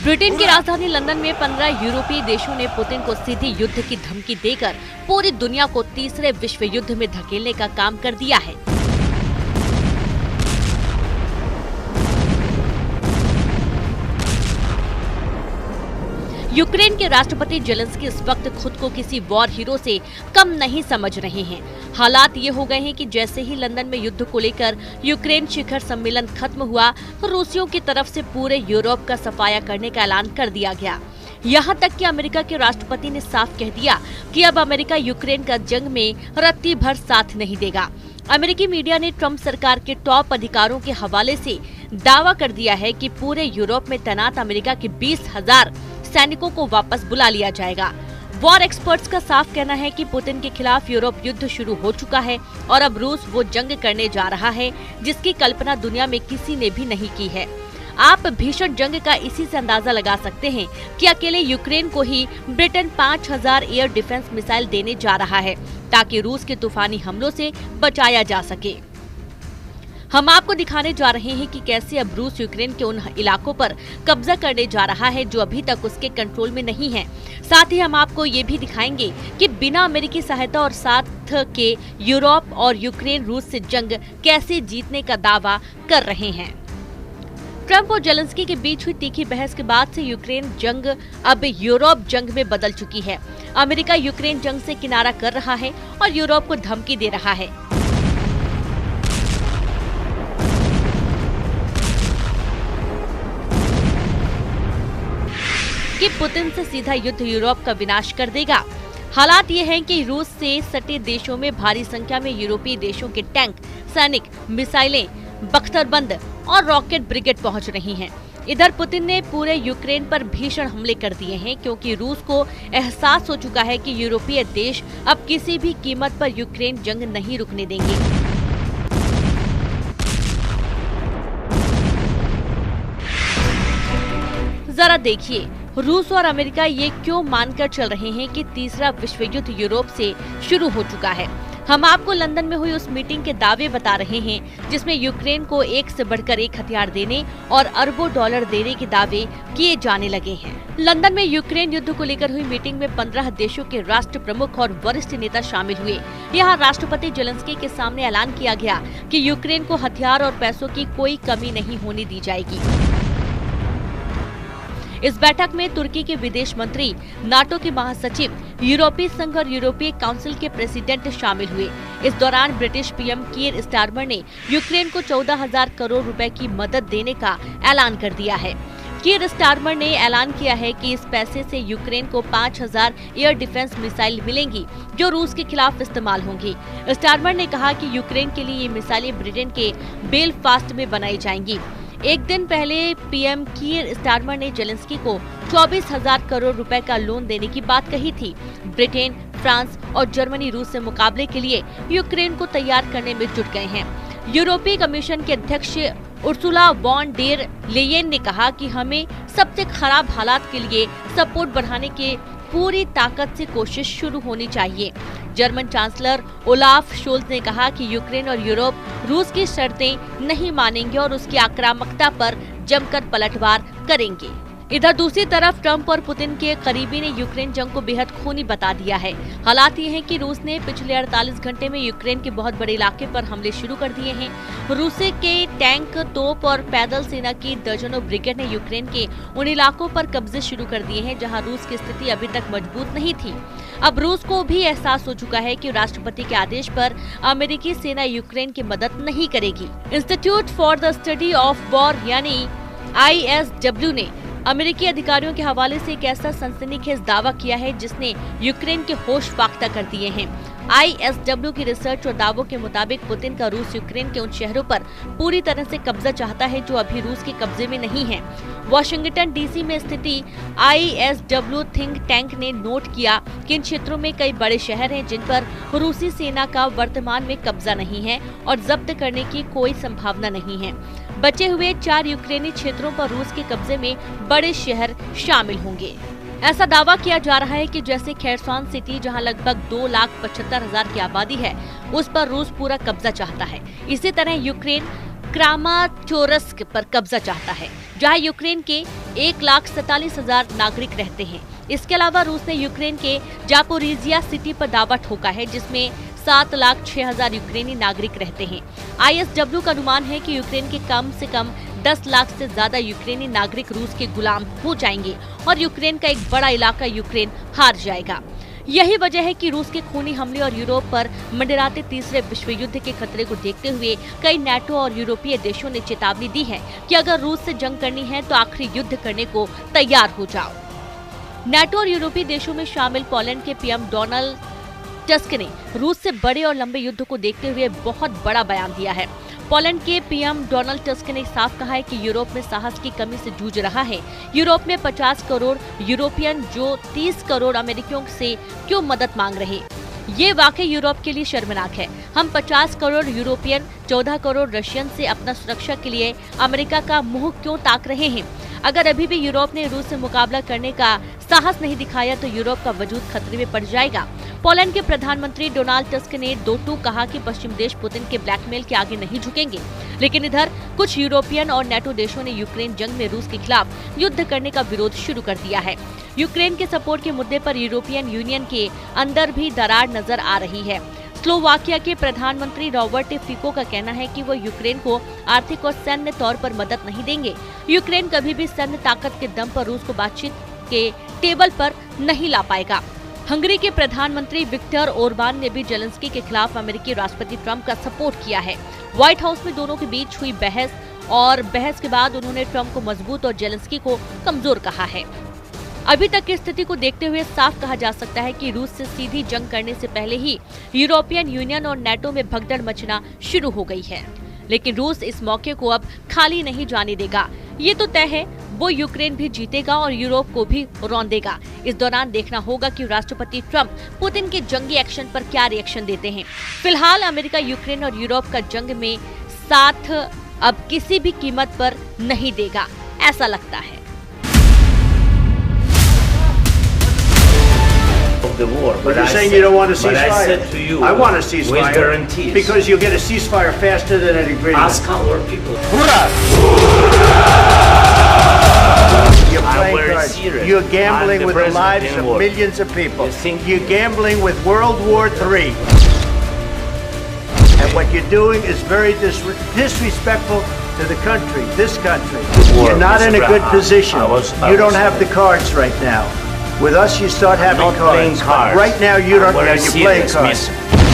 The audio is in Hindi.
ब्रिटेन की राजधानी लंदन में 15 यूरोपीय देशों ने पुतिन को सीधे युद्ध की धमकी देकर पूरी दुनिया को तीसरे विश्व युद्ध में धकेलने का काम कर दिया है। यूक्रेन के राष्ट्रपति जेलेंस्की इस वक्त खुद को किसी वॉर हीरो से कम नहीं समझ रहे हैं। हालात ये हो गए हैं कि जैसे ही लंदन में युद्ध को लेकर यूक्रेन शिखर सम्मेलन खत्म हुआ, रूसियों की तरफ से पूरे यूरोप का सफाया करने का ऐलान कर दिया गया। यहाँ तक कि अमेरिका के राष्ट्रपति ने साफ कह दिया कि अब अमेरिका यूक्रेन का जंग में रत्ती भर साथ नहीं देगा। अमेरिकी मीडिया ने ट्रंप सरकार के टॉप अधिकारियों के हवाले से दावा कर दिया है कि पूरे यूरोप में तैनात अमेरिका के 20,000 सैनिकों को वापस बुला लिया जाएगा। वॉर एक्सपर्ट्स का साफ कहना है कि पुतिन के खिलाफ यूरोप युद्ध शुरू हो चुका है और अब रूस वो जंग करने जा रहा है जिसकी कल्पना दुनिया में किसी ने भी नहीं की है। आप भीषण जंग का इसी से अंदाजा लगा सकते हैं कि अकेले यूक्रेन को ही ब्रिटेन 5,000 एयर डिफेंस मिसाइल देने जा रहा है ताकि रूस के तूफानी हमलों से बचाया जा सके। हम आपको दिखाने जा रहे हैं कि कैसे अब रूस यूक्रेन के उन इलाकों पर कब्जा करने जा रहा है जो अभी तक उसके कंट्रोल में नहीं है। साथ ही हम आपको ये भी दिखाएंगे कि बिना अमेरिकी सहायता और साथ के यूरोप और यूक्रेन रूस से जंग कैसे जीतने का दावा कर रहे हैं। ट्रंप और जेलेंस्की के बीच हुई तीखी बहस के बाद से यूक्रेन जंग अब यूरोप जंग में बदल चुकी है। अमेरिका यूक्रेन जंग से किनारा कर रहा है और यूरोप को धमकी दे रहा है। कि पुतिन से सीधा युद्ध यूरोप का विनाश कर देगा। हालात ये हैं कि रूस से सटे देशों में भारी संख्या में यूरोपीय देशों के टैंक, सैनिक, मिसाइलें, बख्तरबंद और रॉकेट ब्रिगेड पहुंच रही हैं। इधर पुतिन ने पूरे यूक्रेन पर भीषण हमले कर दिए हैं क्योंकि रूस को एहसास हो चुका है कि यूरोपीय देश अब किसी भी कीमत पर यूक्रेन जंग नहीं रुकने देंगे। जरा देखिए, रूस और अमेरिका ये क्यों मानकर चल रहे हैं कि तीसरा विश्व युद्ध यूरोप से शुरू हो चुका है। हम आपको लंदन में हुई उस मीटिंग के दावे बता रहे हैं जिसमें यूक्रेन को एक से बढ़कर एक हथियार देने और अरबों डॉलर देने के दावे किए जाने लगे हैं। लंदन में यूक्रेन युद्ध को लेकर हुई मीटिंग में 15 देशों के राष्ट्र प्रमुख और वरिष्ठ नेता शामिल हुए। यहाँ राष्ट्रपति जेलेंस्की के सामने ऐलान किया गया कि यूक्रेन को हथियार और पैसों की कोई कमी नहीं होने दी जाएगी। इस बैठक में तुर्की के विदेश मंत्री, नाटो के महासचिव, यूरोपीय संघ और यूरोपीय काउंसिल के प्रेसिडेंट शामिल हुए। इस दौरान ब्रिटिश पीएम कीर स्टारमर ने यूक्रेन को 14,000 करोड़ रुपए की मदद देने का ऐलान कर दिया है। कीर स्टारमर ने ऐलान किया है कि इस पैसे से यूक्रेन को 5,000 एयर डिफेंस मिसाइल मिलेंगी जो रूस के खिलाफ इस्तेमाल होंगी। स्टारमर ने कहा कि यूक्रेन के लिए ये मिसाइलें ब्रिटेन के बेलफास्ट में बनाई जाएंगी। एक दिन पहले पीएम कीर स्टारमर ने जेलेंस्की को 24,000 करोड़ रुपए का लोन देने की बात कही थी। ब्रिटेन, फ्रांस और जर्मनी रूस से मुकाबले के लिए यूक्रेन को तैयार करने में जुट गए हैं। यूरोपीय कमीशन के अध्यक्ष उर्सुला वॉन डेर लेयेन ने कहा कि हमें सबसे खराब हालात के लिए सपोर्ट बढ़ाने के पूरी ताकत से कोशिश शुरू होनी चाहिए। जर्मन चांसलर ओलाफ शोल्ज ने कहा कि यूक्रेन और यूरोप रूस की शर्तें नहीं मानेंगे और उसकी आक्रामकता पर जमकर पलटवार करेंगे। इधर दूसरी तरफ ट्रंप और पुतिन के करीबी ने यूक्रेन जंग को बेहद खूनी बता दिया है। हालात ये हैं कि रूस ने पिछले 48 घंटे में यूक्रेन के बहुत बड़े इलाके पर हमले शुरू कर दिए हैं। रूस के टैंक, तोप और पैदल सेना की दर्जनों ब्रिगेड ने यूक्रेन के उन इलाकों पर कब्जे शुरू कर दिए हैं जहां रूस की स्थिति अभी तक मजबूत नहीं थी। अब रूस को भी एहसास हो चुका है कि राष्ट्रपति के आदेश पर अमेरिकी सेना यूक्रेन की मदद नहीं करेगी। Institute for the study of war यानी ISW ने अमेरिकी अधिकारियों के हवाले से एक ऐसा सनसनीखेज दावा किया है जिसने यूक्रेन के होश फाख्ता कर दिए हैं। ISW की रिसर्च और दावों के मुताबिक पुतिन का रूस यूक्रेन के उन शहरों पर पूरी तरह से कब्जा चाहता है जो अभी रूस के कब्जे में नहीं है। वॉशिंगटन DC में स्थिति ISW थिंक टैंक ने नोट किया कि इन क्षेत्रों में कई बड़े शहर हैं जिन पर रूसी सेना का वर्तमान में कब्जा नहीं है और जब्त करने की कोई संभावना नहीं है। बचे हुए 4 यूक्रेनी क्षेत्रों पर रूस के कब्जे में बड़े शहर शामिल होंगे। ऐसा दावा किया जा रहा है कि जैसे खेरसॉन सिटी जहां लगभग 2,75,000 की आबादी है, उस पर रूस पूरा कब्जा चाहता है। इसी तरह यूक्रेन क्रामाटोर्स्क पर कब्जा चाहता है, जहां यूक्रेन के 1,47,000 नागरिक रहते हैं। इसके अलावा रूस ने यूक्रेन के जापोरिजिया सिटी पर दावा ठोका है, जिसमें 7,06,000 यूक्रेनी नागरिक रहते हैं। ISW का अनुमान है कि यूक्रेन के कम से कम 10 लाख से ज्यादा यूक्रेनी नागरिक रूस के गुलाम हो जाएंगे और यूक्रेन का एक बड़ा इलाका यूक्रेन हार जाएगा। यही वजह है कि रूस के खूनी हमले और यूरोप पर मंडराते तीसरे विश्व युद्ध के खतरे को देखते हुए कई नाटो और यूरोपीय देशों ने चेतावनी दी है कि अगर रूस से जंग करनी है तो आखिरी युद्ध करने को तैयार हो जाओ। नाटो और यूरोपीय देशों में शामिल पोलैंड के पीएम डोनाल्ड टस्क ने रूस से बड़े और लंबे युद्ध को देखते हुए बहुत बड़ा बयान दिया है। पोलैंड के पीएम डोनाल्ड टस्क ने साफ कहा है कि यूरोप में साहस की कमी से जूझ रहा है। यूरोप में 50 करोड़ यूरोपियन जो 30 करोड़ अमेरिकियों से क्यों मदद मांग रहे, ये वाकई यूरोप के लिए शर्मनाक है। हम 50 करोड़ यूरोपियन 14 करोड़ रशियन से अपना सुरक्षा के लिए अमेरिका का मुंह क्यों ताक रहे हैं। अगर अभी भी यूरोप ने रूस से मुकाबला करने का साहस नहीं दिखाया तो यूरोप का वजूद खतरे में पड़ जाएगा। पोलैंड के प्रधानमंत्री डोनाल्ड टस्क ने दो टूक कहा कि पश्चिम देश पुतिन के ब्लैकमेल के आगे नहीं झुकेंगे। लेकिन इधर कुछ यूरोपियन और नाटो देशों ने यूक्रेन जंग में रूस के खिलाफ युद्ध करने का विरोध शुरू कर दिया है। यूक्रेन के सपोर्ट के मुद्दे पर यूरोपियन यूनियन के अंदर भी दरार नजर आ रही है। स्लोवाकिया के प्रधानमंत्री रॉबर्ट फिको का कहना है कि वो यूक्रेन को आर्थिक और सैन्य तौर पर मदद नहीं देंगे। यूक्रेन कभी भी सैन्य ताकत के दम पर रूस को बातचीत के टेबल पर नहीं ला पाएगा। हंगरी के प्रधानमंत्री विक्टर ओरबान ने भी जेलेंस्की के खिलाफ अमेरिकी राष्ट्रपति ट्रंप का सपोर्ट किया है। व्हाइट हाउस में दोनों के बीच हुई बहस के बाद उन्होंने ट्रंप को मजबूत और जेलेंस्की को कमजोर कहा है। अभी तक की स्थिति को देखते हुए साफ कहा जा सकता है कि रूस से सीधी जंग करने से पहले ही यूरोपियन यूनियन और नाटो में भगदड़ मचना शुरू हो गई है। लेकिन रूस इस मौके को अब खाली नहीं जाने देगा। ये तो तय है, वो यूक्रेन भी जीतेगा और यूरोप को भी रौंदेगा। इस दौरान देखना होगा कि राष्ट्रपति ट्रंप पुतिन के जंगी एक्शन पर क्या रिएक्शन देते हैं। फिलहाल अमेरिका यूक्रेन और यूरोप का जंग में साथ अब किसी भी कीमत पर नहीं देगा, ऐसा लगता है। The war, but you're saying you don't want a ceasefire. But I said to you, I want a ceasefire with guarantees, because you'll get a ceasefire faster than an agreement. Ask our people. You're playing very cards. serious. You're I'm gambling the with the lives president of in war. millions of people. You think- You're gambling with World War III. And what you're doing is very disrespectful to the country, this country. War, You're not in a Mr. good position. I You don't was- have the cards right now. With us, you start having not playing cards. cards. But right now, you I'm don't. very You're playing serious, cards. miss.